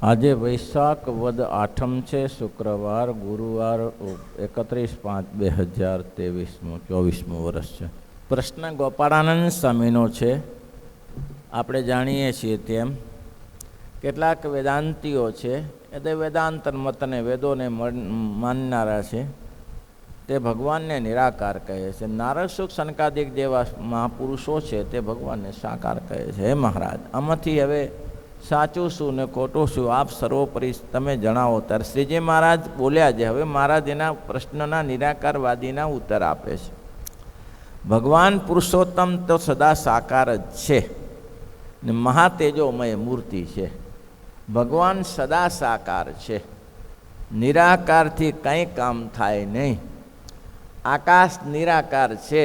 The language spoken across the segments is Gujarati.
આજે વૈશાખ વદ આઠમ છે, શુક્રવાર, ગુરુવાર, 31/5/2023 24મું વર્ષ છે. પ્રશ્ન ગોપાળાનંદ સ્વામીનો છે. આપણે જાણીએ છીએ તેમ કેટલાક વેદાંતીઓ છે, એ તે વેદાંત મતને વેદોને માનનારા છે, તે ભગવાનને નિરાકાર કહે છે. નારદ શુક સનકાદિક જેવા મહાપુરુષો છે તે ભગવાનને સાકાર કહે છે. હે મહારાજ, આમાંથી હવે સાચું શું ને ખોટું શું આપ સર્વોપરી તમે જણાવો. ત્યારે શ્રીજી મહારાજ બોલ્યા છે. હવે મહારાજ એના પ્રશ્નના નિરાકારવાદીના ઉત્તર આપે છે. ભગવાન પુરુષોત્તમ તો સદા સાકાર જ છે ને મહાતેજોમય મૂર્તિ છે. ભગવાન સદા સાકાર છે, નિરાકારથી કંઈ કામ થાય નહીં. આકાશ નિરાકાર છે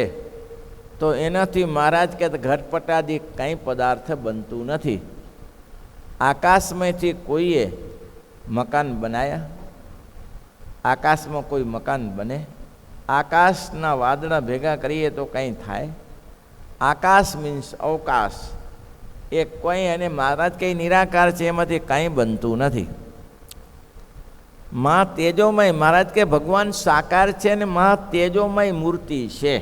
તો એનાથી મહારાજ કે ઘટપટાદી કંઈ પદાર્થ બનતું નથી. આકાશમાંથી કોઈએ મકાન બનાવ્યા? આકાશમાં કોઈ મકાન બને? આકાશના વાદળા ભેગા કરીએ તો કંઈ થાય? આકાશ મીન્સ અવકાશ, એ કોઈ અને મહારાજ કંઈ નિરાકાર છે, એમાંથી કંઈ બનતું નથી. મહા તેજોમય, મહારાજ કે ભગવાન સાકાર છે ને મહા તેજોમય મૂર્તિ છે.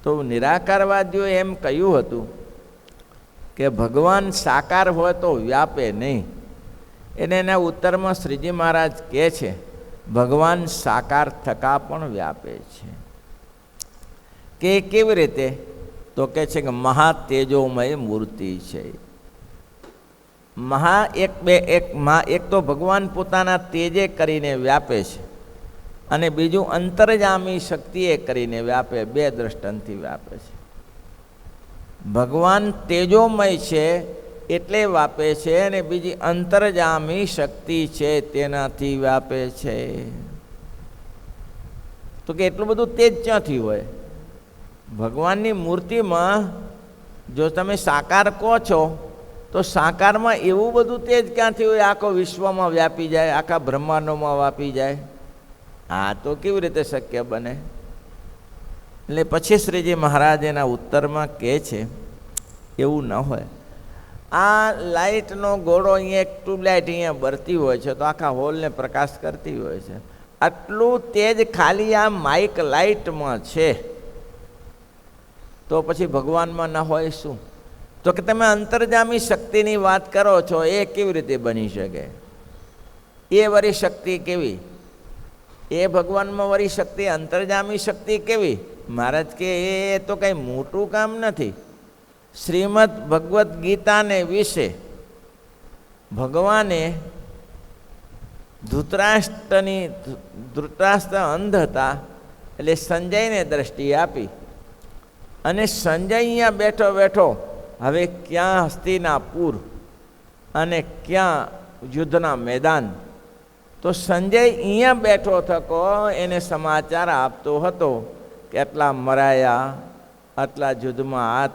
તો નિરાકારવાદીઓએ એમ કહ્યું હતું કે ભગવાન સાકાર હોય તો વ્યાપે નહીં. એને એના ઉત્તરમાં શ્રીજી મહારાજ કહે છે ભગવાન સાકાર થકા પણ વ્યાપે છે. કે કેવી રીતે? તો કહે છે કે મહા તેજોમય મૂર્તિ છે. મહા એક તો ભગવાન પોતાના તેજે કરીને વ્યાપે છે, અને બીજું અંતર્જામી શક્તિએ કરીને વ્યાપે. બે દ્રષ્ટાંતથી વ્યાપે છે. ભગવાન તેજોમય છે એટલે વ્યાપે છે, અને બીજી અંતર્જામી શક્તિ છે તેનાથી વ્યાપે છે. તો કે એટલું બધું તેજ ક્યાંથી હોય? ભગવાનની મૂર્તિમાં જો તમે સાકાર કહો છો તો સાકારમાં એવું બધું તેજ ક્યાંથી હોય? આખો વિશ્વમાં વ્યાપી જાય, આખા બ્રહ્માંડોમાં વ્યાપી જાય. હા, તો કેવી રીતે શક્ય બને? એટલે પછી શ્રીજી મહારાજ એના ઉત્તરમાં કહે છે એવું ન હોય. આ લાઇટનો ગોળો અહીંયા એક ટ્યુબલાઇટ અહીંયા બરતી હોય છે તો આખા હોલને પ્રકાશ કરતી હોય છે. આટલું તેજ ખાલી આ માઇક લાઇટમાં છે, તો પછી ભગવાનમાં ન હોય શું? તો કે તમે અંતર્જામી શક્તિની વાત કરો છો, એ કેવી રીતે બની શકે? એ વળી શક્તિ કેવી? એ ભગવાનમાં વળી શક્તિ, અંતર્જામી શક્તિ કેવી? મહારાજ કે એ તો કંઈ મોટું કામ નથી. શ્રીમદ ભગવદ્ ગીતાને વિશે ભગવાને ધૃતરાષ્ટ્ર અંધ હતા એટલે સંજયને દ્રષ્ટિ આપી, અને સંજય અહીંયા બેઠો બેઠો હવે ક્યાં હસ્તિનાપુર અને ક્યાં યુદ્ધના મેદાન, તો સંજય અહીંયા બેઠો થકો એને સમાચાર આપતો હતો કે આટલા મરાયા, આટલા યુદ્ધમાં આ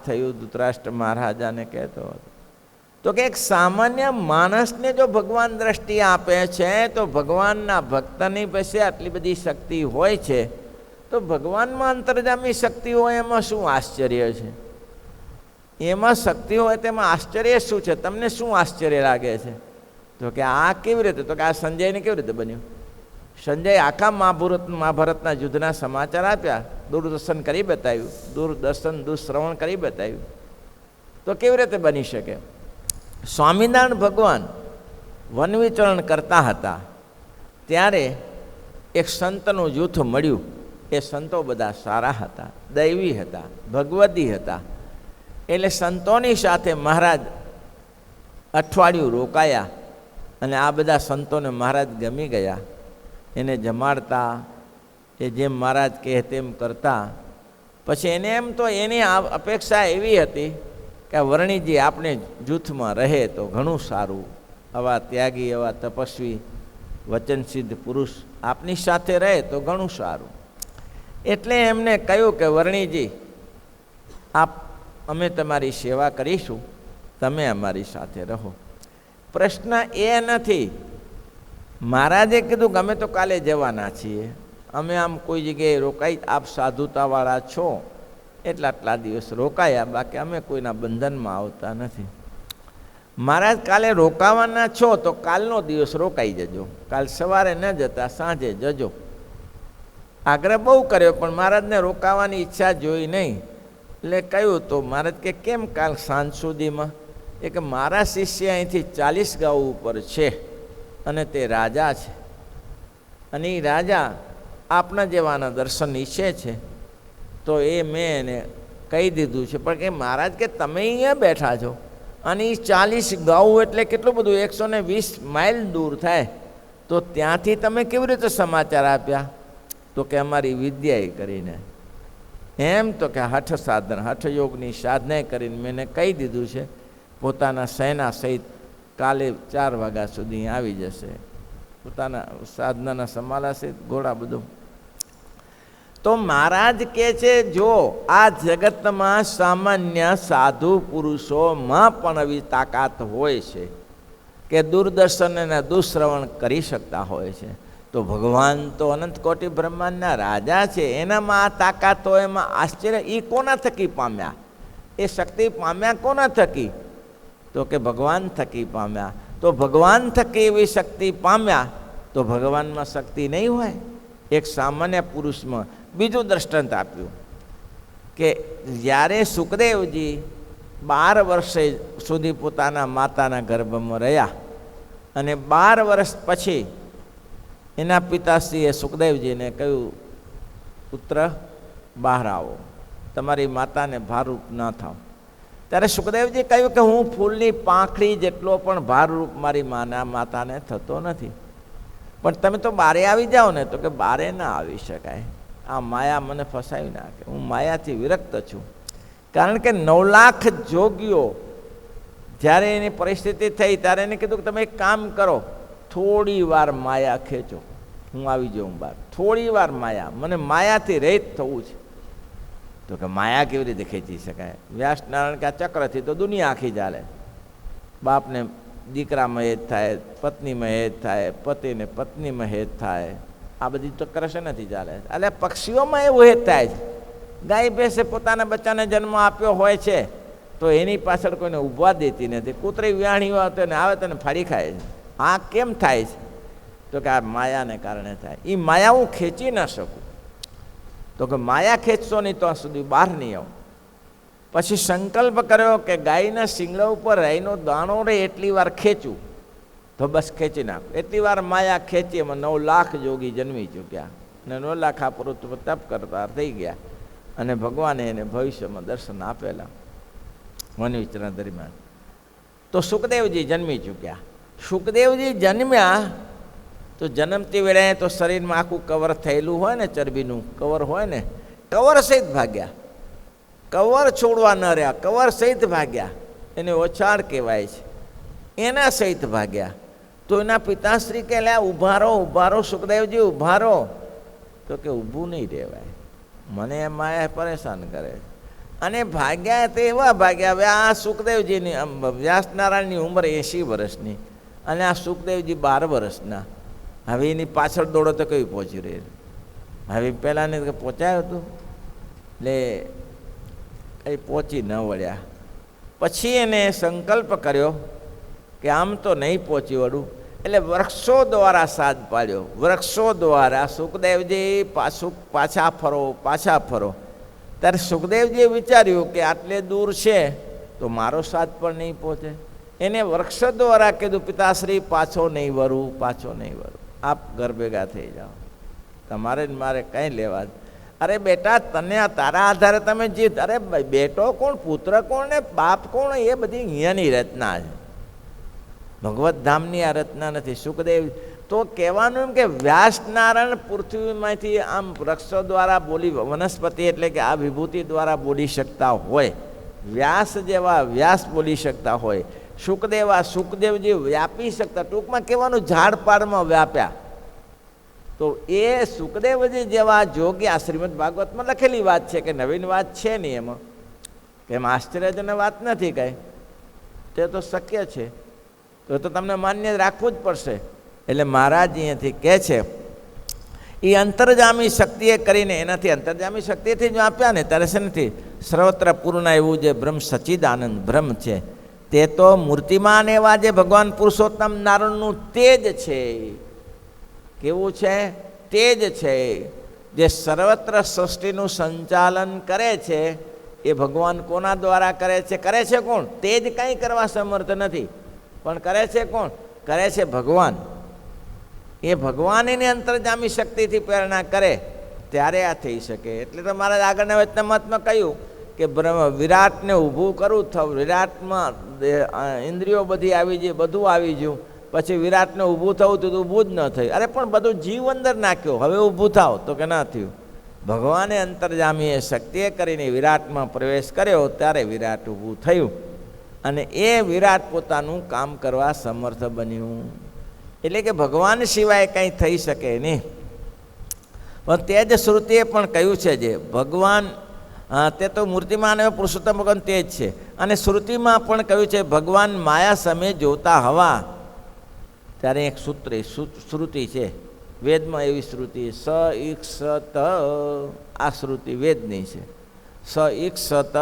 થયું, ધૃતરાષ્ટ્ર મહારાજાને કહેતો હતો. તો કે એક સામાન્ય માણસને જો ભગવાન દ્રષ્ટિ આપે છે તો ભગવાનના ભક્તની પાસે આટલી બધી શક્તિ હોય છે, તો ભગવાનમાં અંતર્જામી શક્તિ હોય એમાં શું આશ્ચર્ય છે? એમાં શક્તિ હોય તેમાં આશ્ચર્ય શું છે? તમને શું આશ્ચર્ય લાગે છે? તો કે આ કેવી રીતે? તો કે આ સંજયને કેવી રીતે બન્યું? સંજય આખા મહાભારતના યુદ્ધના સમાચાર આપ્યા, દૂરદર્શન કરી બતાવ્યું, દુશ્રવણ કરી બતાવ્યું, તો કેવી રીતે બની શકે? સ્વામિનારાયણ ભગવાન વન વિચરણ કરતા હતા ત્યારે એક સંતનું જૂથ મળ્યું. એ સંતો બધા સારા હતા, દૈવી હતા, ભગવદી હતા. એટલે સંતોની સાથે મહારાજ અઠવાડિયું રોકાયા, અને આ બધા સંતોને મહારાજ ગમી ગયા. એને જમાડતા, એ જેમ મહારાજ કહે તેમ કરતા. પછી એને એમ તો એની અપેક્ષા એવી હતી કે વર્ણીજી આપણે જૂથમાં રહે તો ઘણું સારું, આવા ત્યાગી, આવા તપસ્વી, વચનસિદ્ધ પુરુષ આપની સાથે રહે તો ઘણું સારું. એટલે એમને કહ્યું કે વર્ણીજી, અમે તમારી સેવા કરીશું, તમે અમારી સાથે રહો. પ્રશ્ન એ નથી, મહારાજે કીધું કે અમે તો કાલે જવાના છીએ, અમે આમ કોઈ જગ્યાએ રોકાઈ, આપ સાધુતાવાળા છો આટલા દિવસ રોકાયા, બાકી અમે કોઈના બંધનમાં આવતા નથી. મહારાજ કાલે રોકાવાના છો તો કાલનો દિવસ રોકાઈ જજો, કાલ સવારે ન જતા સાંજે જજો. આગ્રહ બહુ કર્યો પણ મહારાજને રોકાવાની ઈચ્છા જોઈ નહીં. એટલે કહ્યું તો મહારાજ કે કેમ કાલ સાંજ સુધીમાં? એ કે મારા શિષ્ય અહીંથી 40 ગાઉ ઉપર છે અને તે રાજા છે, અને એ રાજા આપના જેવાના દર્શન ઈચ્છે છે. તો એ મેં એને કહી દીધું છે. પણ કે મહારાજ કે તમે અહીંયા બેઠા છો અને એ 40 ગાઉ એટલે કેટલું બધું, 120 માઇલ દૂર થાય, તો ત્યાંથી તમે કેવી રીતે સમાચાર આપ્યા? તો કે અમારી વિદ્યાએ કરીને. એમ તો કે હઠ સાધન, હઠયોગની સાધના કરીને મેં એને કહી દીધું છે પોતાના સેના સહિત કાલે 4 વાગ્યા સુધી આવી જશે, પોતાના સાધનાના સમાલા સહિત ઘોડા બધું. તો મહારાજ કહે છે જો આ જગતમાં સામાન્ય સાધુ પુરુષોમાં પણ આવી તાકાત હોય છે કે દૂરદર્શન અને દુશ્રવણ કરી શકતા હોય છે, તો ભગવાન તો અનંત કોટી બ્રહ્માંડના રાજા છે, એનામાં આ તાકાત હોય, એમાં આશ્ચર્ય એ કોના થકી પામ્યા? એ શક્તિ પામ્યા કોના થકી? તો કે ભગવાન થકી પામ્યા. તો ભગવાન થકી એવી શક્તિ પામ્યા તો ભગવાનમાં શક્તિ નહીં હોય? એક સામાન્ય પુરુષમાં. બીજું દ્રષ્ટાંત આપ્યું કે જ્યારે સુખદેવજી 12 વર્ષ સુધી પોતાના માતાના ગર્ભમાં રહ્યા અને 12 વર્ષ પછી એના પિતાશ્રીએ સુખદેવજીને કહ્યું પુત્ર બહાર આવો, તમારી માતાને ભારરૂપ ન થાવ. ત્યારે સુખદેવજી કહ્યું કે હું ફૂલની પાંખડી જેટલો પણ ભારરૂપ મારી માતાને થતો નથી, પણ તમે તો બારે આવી જાઓ ને. તો કે બારે ના આવી શકાય, આ માયા મને ફસાવી નાખે, હું માયાથી વિરક્ત છું. કારણ કે 9 લાખ જોગીઓ જ્યારે એની પરિસ્થિતિ થઈ ત્યારે એને કીધું કે તમે એક કામ કરો, થોડી વાર માયા ખેંચો, હું આવી જાઉં બહાર, થોડી વાર માયા, મને માયાથી રહિત થવું છે. તો કે માયા કેવી રીતે ખેંચી શકાય? વ્યાસ નારાયણ કે આ ચક્રથી તો દુનિયા આખી ચાલે. બાપને દીકરામાં હેત થાય, પત્નીમાં હેત થાય, પતિને પત્નીમાં હેત થાય, આ બધી ચક્ર છે નથી ચાલે. એટલે પક્ષીઓમાં એવું હેત થાય છે. ગાય ભેંસે પોતાના બચ્ચાને જન્મ આપ્યો હોય છે તો એની પાછળ કોઈને ઊભા દેતી નથી. કૂતરી વ્યાણી હોય તો એને આવે તો એને ફાડી ખાય છે. આ કેમ થાય છે? તો કે આ માયાને કારણે થાય. એ માયા હું ખેંચી ન શકું. તો કે માયા ખેંચશો નહીં તો આ સુધી બહાર નહીં આવું. પછી સંકલ્પ કર્યો કે ગાયના શિંગડા ઉપર રાઈનો દાણો રહે એટલી વાર ખેંચું તો બસ ખેંચી નાખું. એટલી વાર માયા ખેંચી, એમાં 9 લાખ જોગી જન્મી ચૂક્યા અને 9 લાખ આ પુરુષ તપ કરતા થઈ ગયા અને ભગવાને એને ભવિષ્યમાં દર્શન આપેલા વન વિચરણ દરમિયાન. તો સુખદેવજી જન્મી ચૂક્યા. સુખદેવજી જન્મ્યા તો જન્મતી વેળાએ તો શરીરમાં આખું કવર થયેલું હોય ને, ચરબીનું કવર હોય ને, કવર સહિત ભાગ્યા. કવર છોડવા ન રહ્યા, કવર સહિત ભાગ્યા. એને ઓછાળ કહેવાય છે, એના સહિત ભાગ્યા. તો એના પિતાશ્રી કે લે ઊભા રહો, ઊભા રહો સુખદેવજી, ઊભા રહો. તો કે ઊભું નહીં રહેવાય, મને એ માયા પરેશાન કરે. અને ભાગ્યા તો એવા ભાગ્યા. હવે આ સુખદેવજીની વ્યાસનારાયણની ઉંમર 80 વર્ષની અને આ સુખદેવજી 12 વર્ષના. હવે એની પાછળ દોડો તો કઈ પહોંચી રહી. હવે પહેલાંને પહોંચાયું હતું એટલે કંઈ પહોંચી ન વળ્યા. પછી એને સંકલ્પ કર્યો કે આમ તો નહીં પહોંચી વળું. એટલે વૃક્ષો દ્વારા સાદ પાડ્યો. વૃક્ષો દ્વારા સુખદેવજી પાછા ફરો, પાછા ફરો. ત્યારે સુખદેવજીએ વિચાર્યું કે આટલે દૂર છે તો મારો સાદ પણ નહીં પહોંચે. એને વૃક્ષ દ્વારા કીધું પિતાશ્રી પાછો નહીં વરું, પાછો નહીં વરું, આપ ઘર ભેગા થઈ જાઓ, તમારે ને મારે કંઈ લેવા. અરે બેટા તને તારા આધારે તમે જીત. અરે બેટો કોણ, પુત્ર કોણ ને બાપ કોણ, એ બધી અહીંયાની રચના છે, ભગવત ધામની આ રચના નથી. સુખદેવ તો કહેવાનું એમ કે વ્યાસનારાયણ પૃથ્વીમાંથી આમ વૃક્ષો દ્વારા બોલી, વનસ્પતિ એટલે કે આ વિભૂતિ દ્વારા બોલી શકતા હોય, વ્યાસ જેવા વ્યાસ બોલી શકતા હોય, સુખદેવજી વ્યાપી શકતા. ટૂંકમાં કહેવાનું ઝાડ પાડમાં વ્યાપ્યા. તો એ સુખદેવજી જેવા જોગી, આ શ્રીમદ ભાગવતમાં લખેલી વાત છે કે નવીન વાત છે નહીં એમાં, કે એમ આશ્ચર્યજનક વાત નથી કાંઈ, તે તો શક્ય છે. તો તમને માન્ય રાખવું જ પડશે. એટલે મહારાજ અહીંયાથી કહે છે એ અંતરજામી શક્તિએ કરીને, એનાથી અંતરજામી શક્તિથી જો આપ્યા ને ત્યારે છે નથી સર્વત્ર પૂર્ણ એવું જે બ્રહ્મ સચ્ચિદાનંદ બ્રહ્મ છે, તે તો મૂર્તિમાન એવા જે ભગવાન પુરુષોત્તમ નારાયણનું તેજ છે. કેવું છે? તેજ છે. જે સર્વત્ર સૃષ્ટિનું સંચાલન કરે છે એ ભગવાન કોના દ્વારા કરે છે? કરે છે કોણ? તેજ કંઈ કરવા સમર્થ નથી, પણ કરે છે કોણ? કરે છે ભગવાન. એ ભગવાન એની અંતર્જામી શક્તિથી પ્રેરણા કરે ત્યારે આ થઈ શકે. એટલે તો મારા આગળના વચનામતમાં કહ્યું કે વિરાટને ઊભું કરવું થયું. વિરાટમાં ઇન્દ્રિયો બધી આવી ગઈ, બધું આવી ગયું, પછી વિરાટને ઊભું થવું તો ઊભું જ ન થયું. અરે પણ બધું જીવ અંદર નાખ્યો, હવે ઊભું થાવ તો કે ના થયું. ભગવાને અંતર્જામીએ શક્તિએ કરીને વિરાટમાં પ્રવેશ કર્યો ત્યારે વિરાટ ઊભું થયું અને એ વિરાટ પોતાનું કામ કરવા સમર્થ બન્યું. એટલે કે ભગવાન સિવાય કંઈ થઈ શકે નહીં. પણ તે જ શ્રુતિએ પણ કહ્યું છે જે ભગવાન તે તો મૂર્તિમાન એવો પુરુષોત્તમ ભગવાન તે જ છે. અને શ્રુતિમાં પણ કહ્યું છે ભગવાન માયા સામે જોતા હવા. ત્યારે એક શ્રુતિ છે વેદમાં, એવી શ્રુતિ સ ઈક્ષત, આ શ્રુતિ વેદની છે. સ ઈક્ષત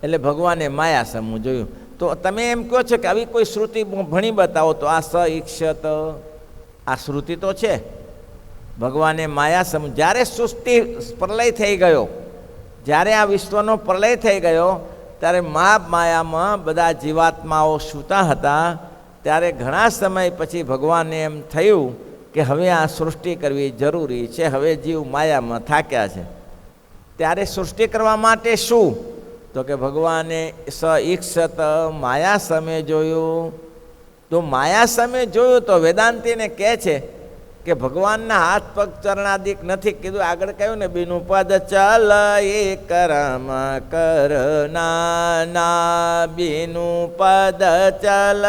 એટલે ભગવાને માયા સમૂહ જોયું. તો તમે એમ કહો છો કે આવી કોઈ શ્રુતિ ભણી બતાવો તો આ સ ઈક્ષત આ શ્રુતિ તો છે. ભગવાને માયા સમૂહ, જ્યારે સૃષ્ટિ પ્રલય થઈ ગયો, જ્યારે આ વિશ્વનો પ્રલય થઈ ગયો ત્યારે માયામાં બધા જીવાત્માઓ સૂતા હતા. ત્યારે ઘણા સમય પછી ભગવાનને એમ થયું કે હવે આ સૃષ્ટિ કરવી જરૂરી છે, હવે જીવ માયામાં થાક્યા છે. ત્યારે સૃષ્ટિ કરવા માટે શું? તો કે ભગવાને સ ઈક્ષત માયા સામે જોયું. તો માયા સામે જોયું તો વેદાંતીને કહે છે કે ભગવાનના હાથ પગ ચરણાદિક નથી કીધું. આગળ કહ્યું ને બીનું પદ ચલ એ કરમ કરના, બીનું પદ ચલ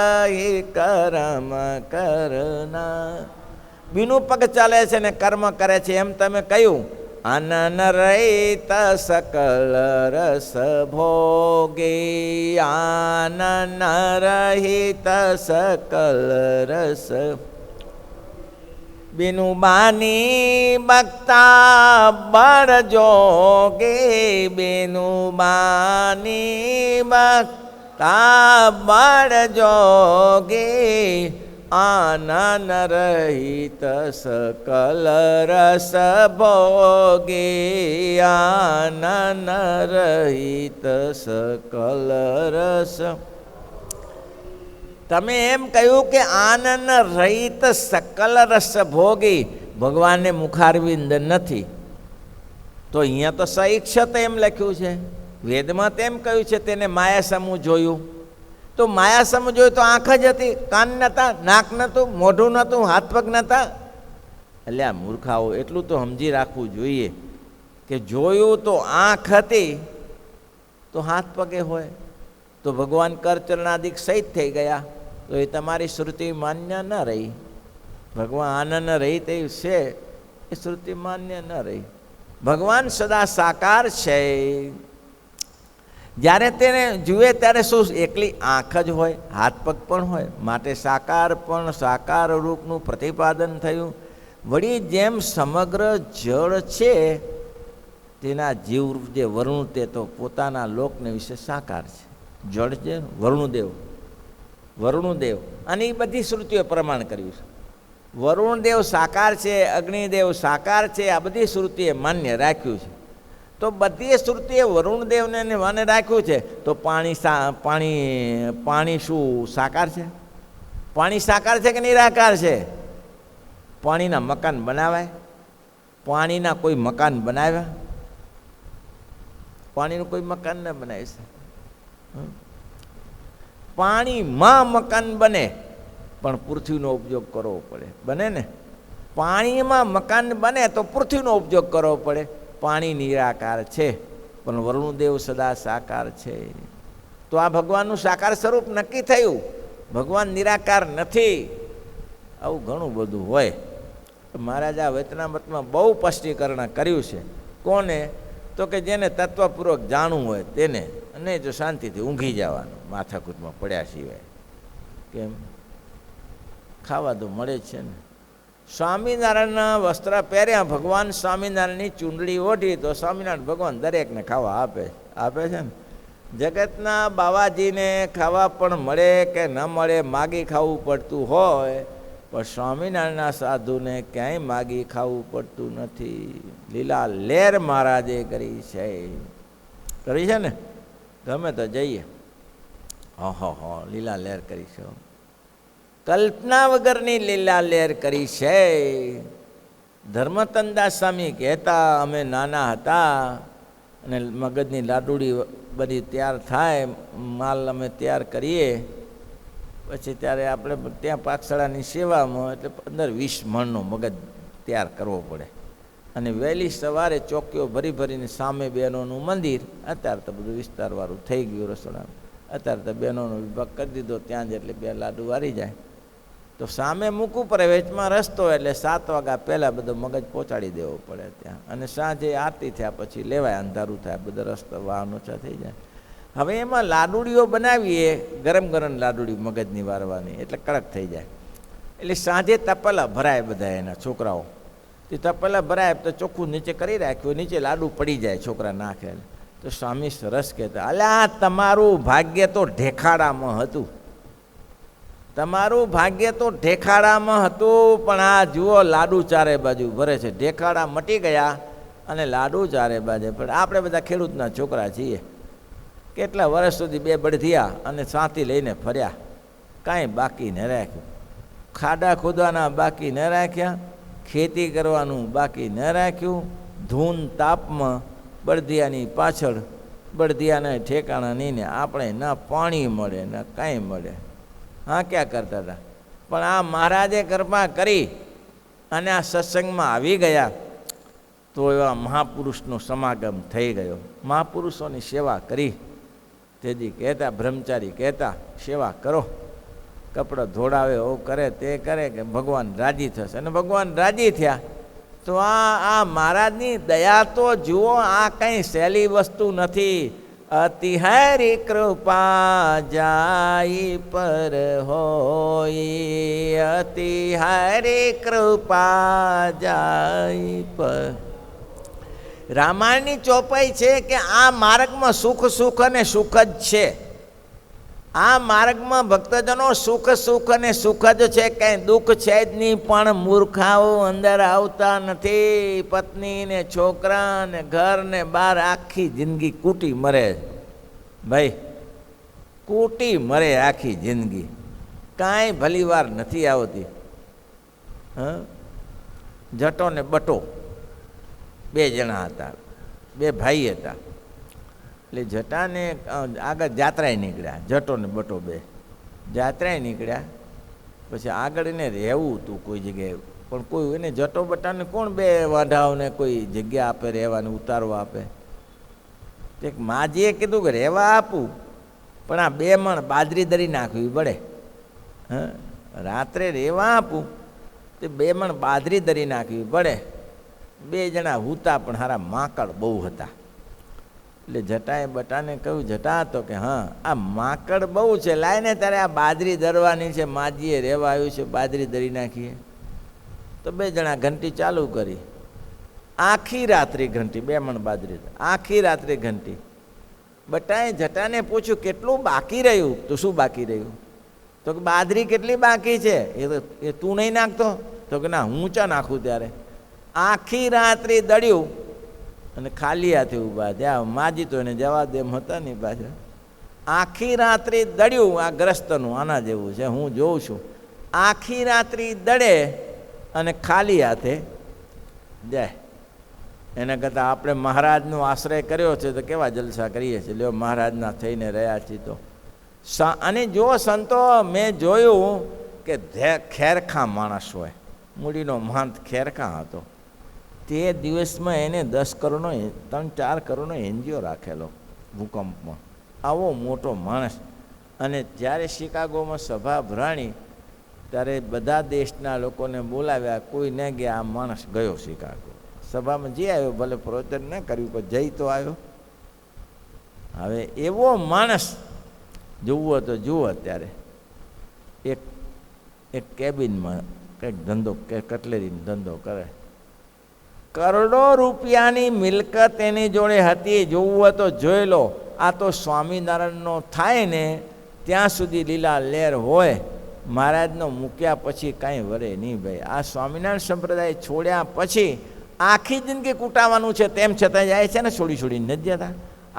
એ કરમ કરના. બીનું પગ ચાલે છે ને કર્મ કરે છે એમ તમે કહ્યું. આનન રહિત સકલ રસ ભોગે, આનન રહિત સકલ રસ. બીનું બાની બક્તા બળ જોગે, બીનું બાની બક્તા બળ જોગે, આનન રહિત સકલ રસ ભોગે, આનન રહિત સકલ રસ. તમે એમ કહ્યું કે આનન રહિત સકલ રસ ભોગી, ભગવાનને મુખારવિંદ નથી. તો અહીંયા તો સઈક્ષત એમ લખ્યું છે, વેદમાં તેમ કહ્યું છે તેને માયા સમૂહ જોયું. તો માયા સમૂહ જોયું તો આંખ જ હતી, કાન નહોતા, નાક નહોતું, મોઢું નહોતું, હાથ પગ નહોતા. એટલે આ મૂર્ખાઓ એટલું તો સમજી રાખવું જોઈએ કે જોયું તો આંખ હતી તો હાથ પગે હોય, તો ભગવાન કરચરણાદિક સહિત થઈ ગયા, તો એ તમારી શ્રુતિ માન્ય ન રહી. ભગવાન આનંદ રહી તે છે એ શ્રુતિ માન્ય ન રહી. ભગવાન સદા સાકાર છે. જ્યારે તેને જુએ ત્યારે શું એકલી આંખ જ હોય, હાથ પગ પણ હોય, માટે સાકાર પણ સાકાર રૂપનું પ્રતિપાદન થયું. વળી જેમ સમગ્ર જળ છે તેના જીવ જે વરુણ તે તો પોતાના લોકને વિશે સાકાર છે. જળ છે વરુણદેવ અને એ બધી શ્રુતિઓ પ્રમાણ કર્યું છે. વરુણદેવ સાકાર છે, અગ્નિદેવ સાકાર છે, આ બધી શ્રુતિએ માન્ય રાખ્યું છે. તો બધી શ્રુતિએ વરુણદેવને માન્ય રાખ્યું છે. તો પાણી શું સાકાર છે? પાણી સાકાર છે કે નિરાકાર છે? પાણીના મકાન બનાવાય? પાણીના કોઈ મકાન બનાવ્યા? પાણીનું કોઈ મકાન ન બનાવી શકે. પાણીમાં મકાન બને પણ પૃથ્વીનો ઉપયોગ કરવો પડે, બને ને? પાણીમાં મકાન બને તો પૃથ્વીનો ઉપયોગ કરવો પડે. પાણી નિરાકાર છે પણ વરુણદેવ સદા સાકાર છે. તો આ ભગવાનનું સાકાર સ્વરૂપ નક્કી થયું, ભગવાન નિરાકાર નથી. આવું ઘણું બધું હોય. મહારાજ આ વચનામૃતમાં બહુ સ્પષ્ટીકરણ કર્યું છે. કોને? તો કે જેને તત્વપૂર્વક જાણવું હોય તેને, અને જો શાંતિથી ઊંઘી જવાનું માથાકૂટમાં પડ્યા સિવાય. કેમ? ખાવા તો મળે જ છે ને, સ્વામિનારાયણના વસ્ત્ર પહેર્યા, ભગવાન સ્વામિનારાયણની ચૂંદડી ઓઢી તો સ્વામિનારાયણ ભગવાન દરેકને ખાવા આપે છે ને. જગતના બાવાજીને ખાવા પણ મળે કે ન મળે, માગી ખાવું પડતું હોય, પણ સ્વામિનારાયણના સાધુને ક્યાંય માગી ખાવું પડતું નથી. લીલા લહેર મહારાજે કરી છે ને. ગમે તો જઈએ. હા લીલા લહેર કરી છે, કલ્પના વગરની લીલા લહેર કરી છે. ધર્મતનદાસ સ્વામી કહેતા, અમે નાના હતા અને મગજની લાડુડી બધી તૈયાર થાય, માલ અમે તૈયાર કરીએ, પછી ત્યારે આપણે ત્યાં પાકશાળાની સેવામાં એટલે 15-20 મણનો મગજ તૈયાર કરવો પડે. અને વહેલી સવારે ચોકીઓ ભરીને સામે બહેનોનું મંદિર, અત્યારે તો બધું વિસ્તારવાળું થઈ ગયું રસોડામાં, અત્યારે તો બહેનોનો વિભાગ કરી દીધો, ત્યાં જ એટલે 2 લાડુ વારી જાય. તો સામે મૂકવું પડે, વેચમાં રસ્તો, એટલે 7 વાગ્યા પહેલાં બધો મગજ પહોંચાડી દેવો પડે ત્યાં. અને સાંજે આરતી થયા પછી લેવાય, અંધારું થાય, બધો રસ્તો વાહન ઓછા થઈ જાય. હવે એમાં લાડુડીઓ બનાવીએ, ગરમ લાડુડી મગજની વારવાની, એટલે કડક થઈ જાય. એટલે સાંજે તપેલા ભરાય બધા એના છોકરાઓ, તે તપેલા ભરાય તો ચોખ્ખું નીચે કરી રાખ્યું, નીચે લાડુ પડી જાય છોકરા નાખે. તો સ્વામી સરસ કહેતા, અલ્યા તમારું ભાગ્ય તો ઢેખાડામાં હતું, તમારું ભાગ્ય તો ઢેખાડામાં હતું, પણ આ જુઓ લાડુ ચારે બાજુ ભરે છે. ઢેખાડા મટી ગયા અને લાડુ ચારે બાજુ. પણ આપણે બધા ખેડૂતના છોકરા છીએ, કેટલા વર્ષ સુધી 2 બળદિયા અને સાથી લઈને ફર્યા, કાંઈ બાકી ન રાખ્યું. ખાડા ખોદવાના બાકી ન રાખ્યા, ખેતી કરવાનું બાકી ન રાખ્યું. ધૂન તાપમાં બળદિયાની પાછળ, બળદિયાના ઠેકાણા નહીં ને આપણે ના પાણી મળે ના કાંઈ મળે. હા, ક્યાં કરતા હતા. પણ આ મહારાજે કૃપા કરી અને આ સત્સંગમાં આવી ગયા તો એવા મહાપુરુષનો સમાગમ થઈ ગયો. મહાપુરુષોની સેવા કરી. તેથી કહેતા, બ્રહ્મચારી કહેતા, સેવા કરો, કપડાં ધોડાવે, ઓ કરે તે કરે કે ભગવાન રાજી થશે. અને ભગવાન રાજી થયા. તો આ મહારાજની દયા તો જુઓ, આ કંઈ સહેલી વસ્તુ નથી. અતિ હરી કૃપા જાય પર હોય, અતિ હરી કૃપા જાય પર. રામાયણની ચોપાઈ છે કે આ માર્ગમાં સુખ અને સુખ જ છે. આ માર્ગમાં ભક્તજનો સુખ અને સુખ જ છે, કંઈ દુઃખ છે જ નહીં. પણ મૂર્ખાઓ અંદર આવતા નથી. પત્ની ને છોકરા ને ઘર ને બહાર આખી જિંદગી કૂટી મરે ભાઈ, કૂટી મરે આખી જિંદગી, કાંઈ ભલી વાર નથી આવતી. જટો ને બટો 2 જણા હતા, 2 ભાઈ હતા. એટલે જટાને આગળ જાત્રાએ નીકળ્યા, જટો ને બટો 2 જાત્રાએ નીકળ્યા. પછી આગળ એને રહેવું હતું કોઈ જગ્યાએ, પણ કોઈ એને જટો બટાને કોણ 2 વાંઢાઓને કોઈ જગ્યા આપે, રહેવાને ઉતારવા આપે. એક માજીએ કીધું કે રહેવા આપું, પણ આ 2 મણ બાજરી દરી નાખવી પડે. રાત્રે રહેવા આપું તે 2 મણ બાજરી દરી નાખવી પડે. 2 જણા હુતા, પણ હારા માકડ બહુ હતા. એટલે જટાએ બટાને કહ્યું, જટા તો કે હા, આ માકડ બહુ છે, લાઈને તારે આ બાજરી દરવાની છે, માજીએ રહેવા આવ્યું છે, બાજરી દરી નાખીએ. તો 2 જણા ઘંટી ચાલુ કરી. આખી રાત્રિ ઘંટી, 2 મણ બાજરી, આખી રાત્રિ ઘંટી. બટાએ જટાને પૂછ્યું, કેટલું બાકી રહ્યું? તો શું બાકી રહ્યું? તો કે બાજરી કેટલી બાકી છે? એ તું નહીં નાખતો? તો કે ના, હું ચા નાખું? ત્યારે આખી રાત્રિ દળ્યું અને ખાલી હાથે ઊભા થયા. માજી તો એને જવા દે એમ હતા નહીં પાછળ. આખી રાત્રિ દળ્યું. આ ગ્રસ્તનું આના જેવું છે, હું જોઉં છું. આખી રાત્રિ દળે અને ખાલી હાથે જાય. એના કરતાં આપણે મહારાજનો આશ્રય કર્યો છે તો કેવા જલસા કરીએ છીએ. લ્યો, મહારાજના થઈને રહ્યા છીએ તો. અને જો સંતો, મેં જોયું કે ખેરખા માણસ હોય, મૂડીનો મહંત ખેરખા હતો. તે દિવસમાં એને 10 કરોડનો 3-4 કરોડનો એનજીઓ રાખેલો ભૂકંપમાં. આવો મોટો માણસ. અને જ્યારે શિકાગોમાં સભા ભરાણી ત્યારે બધા દેશના લોકોને બોલાવ્યા, કોઈ ન ગયા. આ માણસ ગયો શિકાગો. સભામાં જે આવ્યો, ભલે પ્રવચન ન કર્યું પણ જઈ તો આવ્યો. હવે એવો માણસ જુઓ તો જુઓ. અત્યારે એક કેબિનમાં કંઈક ધંધો કે કટલેરીનો ધંધો કરે. કરોડો રૂપિયાની મિલકત એની જોડે હતી, જોવું હોય તો જોઈ લો. આ તો સ્વામિનારાયણનો થાય ને ત્યાં સુધી લીલા લહેર હોય. મહારાજનો મૂક્યા પછી કાંઈ વરે નહીં ભાઈ. આ સ્વામિનારાયણ સંપ્રદાય છોડ્યા પછી આખી જિંદગી કૂટાવાનું છે, તેમ છતાં જાય છે ને છોડીને નથી જતા.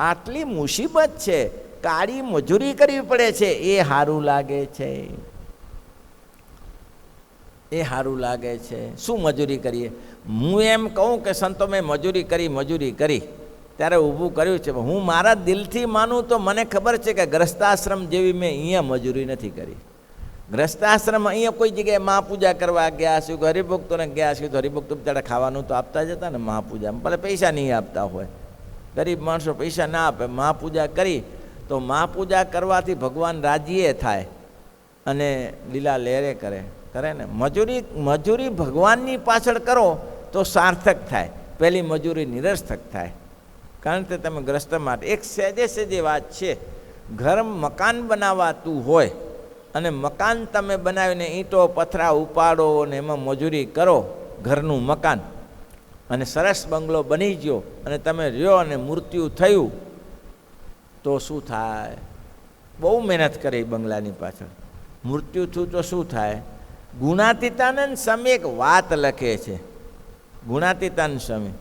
આટલી મુસીબત છે, કાળી મજૂરી કરવી પડે છે. એ સારું લાગે છે? એ સારું લાગે છે? શું મજૂરી કરીએ? હું એમ કહું કે સંતો મેં મજૂરી કરી ત્યારે ઊભું કર્યું છે. હું મારા દિલથી માનું તો મને ખબર છે કે ગ્રસ્તાશ્રમ જેવી મેં અહીંયા મજૂરી નથી કરી. ગ્રસ્તાશ્રમ અહીંયા કોઈ જગ્યાએ મહાપૂજા કરવા ગયા છું કે હરિભક્તોને ગયા છું તો હરિભક્તો બિચારા ખાવાનું તો આપતા જ હતા ને મહાપૂજામાં, ભલે પૈસા નહીં આપતા હોય. ગરીબ માણસો પૈસા ના આપે, મહાપૂજા કરી તો મહાપૂજા કરવાથી ભગવાન રાજીએ થાય અને લીલા લહેરે કરે ને. મજૂરી ભગવાનની પાછળ કરો તો સાર્થક થાય, પહેલી મજૂરી નિરર્થક થાય. કારણ કે તમે ગ્રસ્ત માટે એક સહેજે વાત છે. ઘર મકાન બનાવાતું હોય અને મકાન તમે બનાવીને ઈંટો પથરા ઉપાડો અને એમાં મજૂરી કરો, ઘરનું મકાન, અને સરસ બંગલો બની ગયો અને તમે રહ્યો અને મૃત્યુ થયું તો શું થાય? બહુ મહેનત કરી બંગલાની પાછળ, મૃત્યુ થયું તો શું થાય? ગુણાતીતાનંદ સ્વામી એક વાત લખે છે. ગુણાતીતાનંદ સ્વામી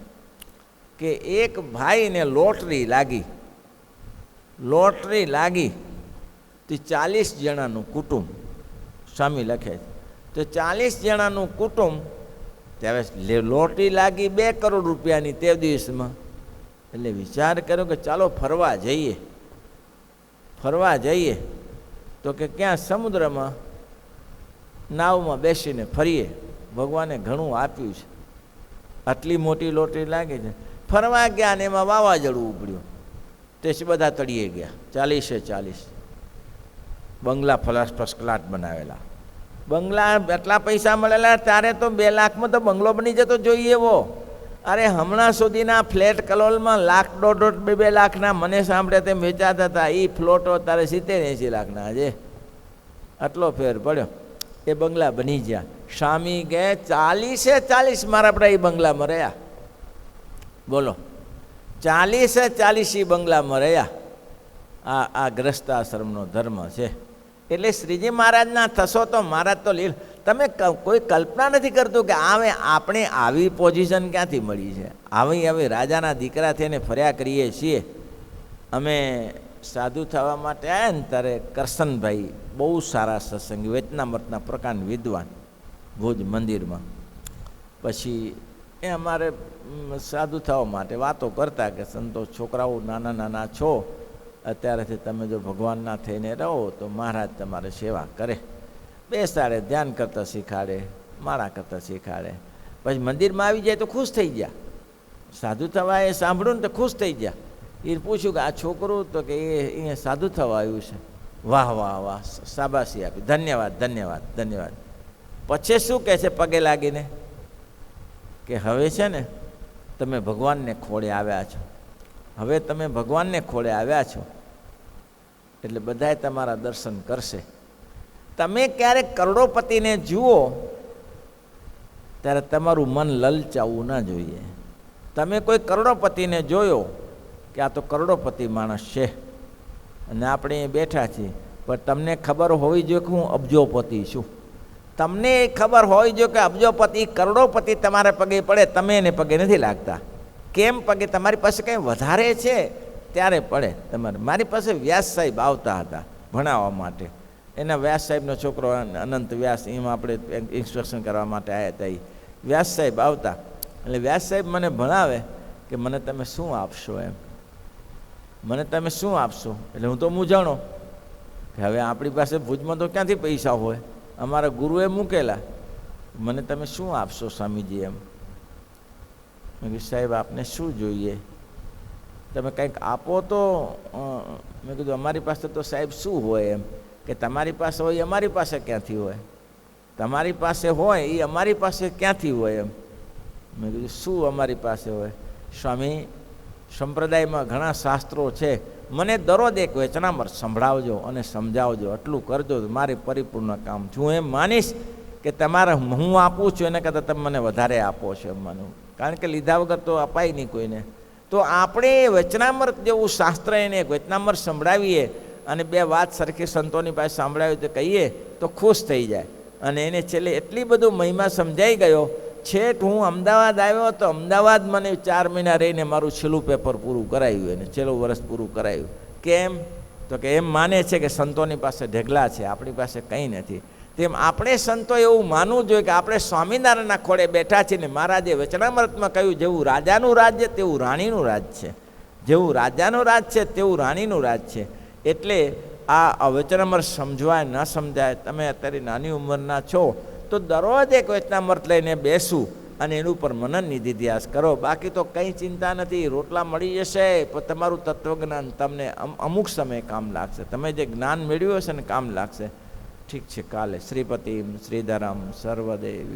કે એક ભાઈને લોટરી લાગી તો 40 જણાનું કુટુંબ, સ્વામી લખે છે, તો 40 જણાનું કુટુંબ, ત્યારે લોટરી લાગી 2 કરોડ રૂપિયાની તે દિવસમાં. એટલે વિચાર કર્યો કે ચાલો ફરવા જઈએ. તો કે ક્યાં? સમુદ્રમાં નાવમાં બેસીને ફરીએ, ભગવાને ઘણું આપ્યું છે. આટલી મોટી લોટરી લાગી છે. ફરવા ગયા ને એમાં વાવાઝોડું ઉપડ્યું, તે બધા તળીએ ગયા. 40 બંગલા ફર્સ્ટ ક્લાસ બનાવેલા બંગલા, એટલા પૈસા મળેલા. ત્યારે તો 2 લાખમાં તો બંગલો બની જતો જોઈએ એવો. અરે હમણાં સુધીના ફ્લેટ કલોલમાં 1 લાખ, 1.5 2 લાખના મને સાંભળે તેમ વેચાતા હતા. એ ફ્લોટો તારે 70-80 લાખના છે. આટલો ફેર પડ્યો. એ બંગલા બની ગયા. સ્વામી કે 40 મારા આપણા એ બંગલામાં રહ્યા. બોલો, 40 બંગલામાં રહ્યા. આ ગ્રસ્તાશ્રમનો ધર્મ છે. એટલે શ્રીજી મહારાજના થશો તો મહારાજ તો લીલ. તમે કોઈ કલ્પના નથી કરતું કે આપણે આવી પોઝિશન ક્યાંથી મળી છે. આવી રાજાના દીકરા થઈને ફર્યા કરીએ છીએ. અમે સાધુ થવા માટે આવ્યા ને ત્યારે કરશનભાઈ બહુ સારા સત્સંગી, વેચનામતના પ્રકાંડ વિદ્વાન, ભુજ મંદિરમાં. પછી એ અમારે સાધુ થવા માટે વાતો કરતા કે સંતો છોકરાઓ નાના છો, અત્યારેથી તમે જો ભગવાનના થઈને રહો તો મહારાજ તમારે સેવા કરે, બેસાડે, ધ્યાન કરતા શીખાડે, માળા કરતા શીખાડે. પછી મંદિરમાં આવી જાય તો ખુશ થઈ ગયા. સાધુ થવા એ સાંભળ્યું ને તો ખુશ થઈ ગયા. એ પૂછ્યું કે આ છોકરું તો કે એ અહીંયા સાધુ થવા આવ્યું છે. વાહ, શાબાશી આપી, ધન્યવાદ. પછી શું કહે છે પગે લાગીને કે હવે છે ને તમે ભગવાનને ખોળે આવ્યા છો, એટલે બધાએ તમારા દર્શન કરશે. તમે ક્યારેક કરોડોપતિને જુઓ ત્યારે તમારું મન લલચાવવું ના જોઈએ. તમે કોઈ કરોડોપતિને જોયો કે આ તો કરોડોપતિ માણસ છે અને આપણે અહીં બેઠા છીએ, પણ તમને ખબર હોવી જોઈએ કે હું અબજોપતિ છું. તમને ખબર હોવી જોઈએ કે અબજોપતિ, કરોડોપતિ તમારા પગે પડે, તમે એને પગે નથી લાગતા. કેમ પગે? તમારી પાસે કંઈ વધારે છે ત્યારે પડે તમારે. મારી પાસે વ્યાસ સાહેબ આવતા હતા ભણાવવા માટે. એના વ્યાસ સાહેબનો છોકરો અનંત વ્યાસ, એમાં આપણે ઇન્સ્ટ્રક્શન કરવા માટે આવ્યા હતા. એ વ્યાસ સાહેબ આવતા, એટલે વ્યાસ સાહેબ મને ભણાવે કે મને તમે શું આપશો એમ. એટલે હું તો મૂંઝાણો કે હવે આપણી પાસે ભુજમાં તો ક્યાંથી પૈસા હોય, અમારા ગુરુએ મૂકેલા. મને તમે શું આપશો સ્વામીજી એમ. મેં કીધું સાહેબ આપને શું જોઈએ, તમે કંઈક આપો તો. મેં કીધું અમારી પાસે તો સાહેબ શું હોય એમ. કે તમારી પાસે હોય અમારી પાસે ક્યાંથી હોય, તમારી પાસે હોય એ અમારી પાસે ક્યાંથી હોય એમ. મેં કીધું શું અમારી પાસે હોય? સ્વામી, સંપ્રદાયમાં ઘણા શાસ્ત્રો છે, મને દરરોજ એક વચનામૃત સંભળાવજો અને સમજાવજો, આટલું કરજો તો મારી પરિપૂર્ણ કામ છું. હું એમ માનીશ કે તમારે હું આપું છું એના કરતાં તમે મને વધારે આપો છો એમ માનું, કારણ કે લીધા વગર તો અપાય નહીં કોઈને. તો આપણે વચનામૃત જેવું શાસ્ત્ર એને વચનામૃત સંભળાવીએ અને બે વાત સરખી સંતોની પાસે સાંભળાવી તો કહીએ તો ખુશ થઈ જાય. અને એને છેલ્લે એટલી બધું મહિમા સમજાઈ ગયો. છેટ હું અમદાવાદ આવ્યો તો અમદાવાદ મને 4 મહિના રહીને મારું છેલ્લું પેપર પૂરું કરાવ્યું, એને છેલ્લું વર્ષ પૂરું કરાવ્યું. કેમ? તો કે એમ માને છે કે સંતોની પાસે ઢેગલા છે, આપણી પાસે કંઈ નથી. તેમ આપણે સંતો એવું માનવું જોઈએ કે આપણે સ્વામિનારાયણના ખોળે બેઠા છીએ ને મહારાજે વચનામૃતમાં કહ્યું જેવું રાજાનું રાજ છે તેવું રાણીનું રાજ છે, જેવું રાજાનું રાજ છે તેવું રાણીનું રાજ છે. એટલે આ વચનામૃત સમજવાય ન સમજાય, તમે અત્યારે નાની ઉંમરના છો તો દરરોજ એક વચનામૃત લઈને બેસું અને એનું ઉપર મનન નિધિધ્યાસ કરો. બાકી તો કંઈ ચિંતા નથી, રોટલા મળી જશે પણ તમારું તત્વજ્ઞાન તમને અમુક સમય કામ લાગશે. તમે જે જ્ઞાન મેળવ્યું હશે ને કામ લાગશે. ઠીક છે, કાલે શ્રીપતિમ શ્રીધરમ સર્વદેવ